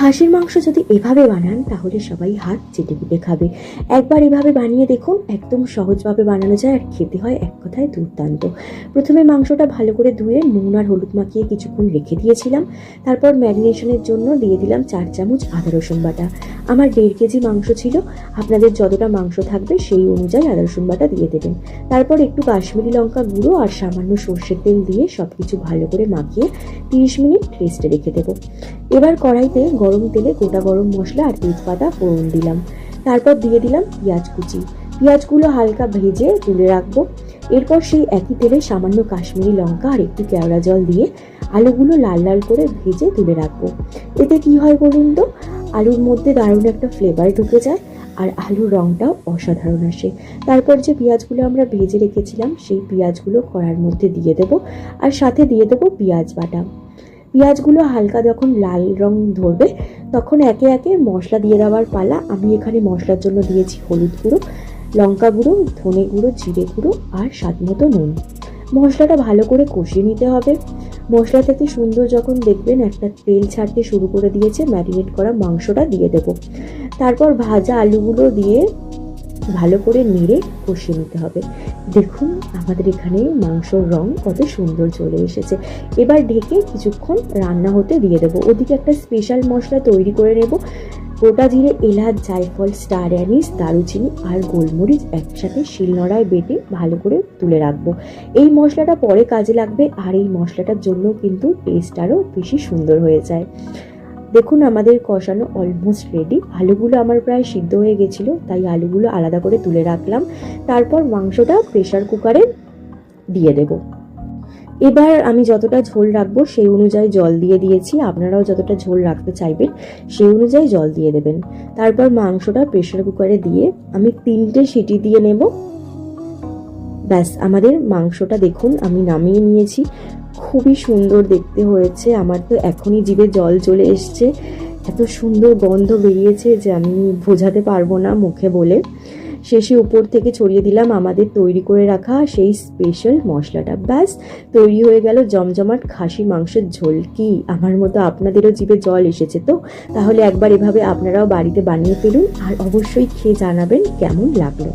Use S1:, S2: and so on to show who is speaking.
S1: খাসির মাংস যদি এভাবে বানান তাহলে সবাই হাত চেটেপুটে খাবে। একবার এভাবে বানিয়ে দেখুন, একদম সহজভাবে বানানো যায় আর খেতে হয় এক কথায় দুর্দান্ত। প্রথমে মাংসটা ভালো করে ধুয়ে নুন আর হলুদ মাখিয়ে কিছুক্ষণ রেখে দিয়েছিলাম। তারপর ম্যারিনেশনের জন্য দিয়ে দিলাম 4 চামচ আদা রসুন বাটা। আমার 1.5 কেজি মাংস ছিল, আপনাদের যতটা মাংস থাকবে সেই অনুযায়ী আদা রসুন বাটা দিয়ে দেবেন। তারপর একটু কাশ্মীরি লঙ্কা গুঁড়ো আর সামান্য সর্ষের তেল দিয়ে সব কিছু ভালো করে মাখিয়ে 30 মিনিট রেস্টে রেখে দেবো। এবার কড়াইতে গরম তেলে গোটা গরম মশলা আর তেজপাতা ফোড়ন দিলাম। তারপর দিয়ে দিলাম পেঁয়াজ কুচি। পেঁয়াজগুলো হালকা ভেজে তুলে রাখবো। এরপর সেই একই তেলে সামান্য কাশ্মীরি লঙ্কা আর একটু কেওড়া জল দিয়ে আলুগুলো লাল লাল করে ভেজে তুলে রাখবো। এতে কি হয় বলুন তো, আলুর মধ্যে দারুণ একটা ফ্লেভার ঢুকে যায় আর আলুর রঙটাও অসাধারণ আসে। তারপর যে পেঁয়াজগুলো আমরা ভেজে রেখেছিলাম সেই পেঁয়াজগুলো কড়ার মধ্যে দিয়ে দেবো আর সাথে দিয়ে দেবো পেঁয়াজ বাটা। পেঁয়াজগুলো হালকা যখন লাল রং ধরবে তখন একে একে মশলা দিয়ে দেওয়ার পালা। আমি এখানে মশলার জন্য দিয়েছি হলুদ গুঁড়ো, লঙ্কা গুঁড়ো, ধনে গুঁড়ো, জিরে গুঁড়ো আর স্বাদ মতো নুন। মশলাটা ভালো করে কষিয়ে নিতে হবে। মশলা থেকে সুন্দর যখন দেখবেন একটা তেল ছাড়তে শুরু করে দিয়েছে, ম্যারিনেট করা মাংসটা দিয়ে দেবো। তারপর ভাজা আলুগুলো দিয়ে ভালো করে নেড়ে কষিয়ে নিতে হবে। দেখুন আমাদের এখানে মাংসর রং কত সুন্দর চলে এসেছে। এবার ঢেকে কিছুক্ষণ রান্না হতে দিয়ে দেবো। ওদিকে একটা স্পেশাল মশলা তৈরি করে নেব। গোটা জিরে, এলাচ, জায়ফল, স্টার অ্যানিস, দারুচিনি আর গোলমরিচ একসাথে শিলনোড়ায় বেটে ভালো করে তুলে রাখবো। এই মশলাটা পরে কাজে লাগবে আর এই মশলাটার জন্য কিন্তু টেস্ট আরও বেশি সুন্দর হয়ে যায়। দেখুন আমাদের কষানো অলমোস্ট রেডি। আলুগুলো আমার প্রায় সিদ্ধ হয়ে গেছিলো, তাই আলুগুলো আলাদা করে তুলে রাখলাম। তারপর মাংসটা প্রেসার কুকারে দিয়ে দেব। এবার আমি যতটা ঝোল রাখবো সেই অনুযায়ী জল দিয়ে দিয়েছি। আপনারাও যতটা ঝোল রাখতে চাইবেন সেই অনুযায়ী জল দিয়ে দেবেন। তারপর মাংসটা প্রেসার কুকারে দিয়ে আমি 3টে সিটি দিয়ে নেব। ব্যাস, আমাদের মাংসটা দেখুন আমি নামিয়ে নিয়েছি। খুবই সুন্দর দেখতে হয়েছে। আমার তো এখনই জিভে জল চলে এসছে। এত সুন্দর গন্ধ বেরিয়েছে যে আমি বোঝাতে পারবো না মুখে বলে। শেষে উপর থেকে ছড়িয়ে দিলাম আমাদের তৈরি করে রাখা সেই স্পেশাল মশলাটা। ব্যাস, তৈরি হয়ে গেল জমজমাট খাসি মাংসের ঝোল। কি আমার মতো আপনাদেরও জিভে জল এসেছে তো? তাহলে একবার এভাবে আপনারাও বাড়িতে বানিয়ে ফেলুন আর অবশ্যই খেয়ে জানাবেন কেমন লাগলো।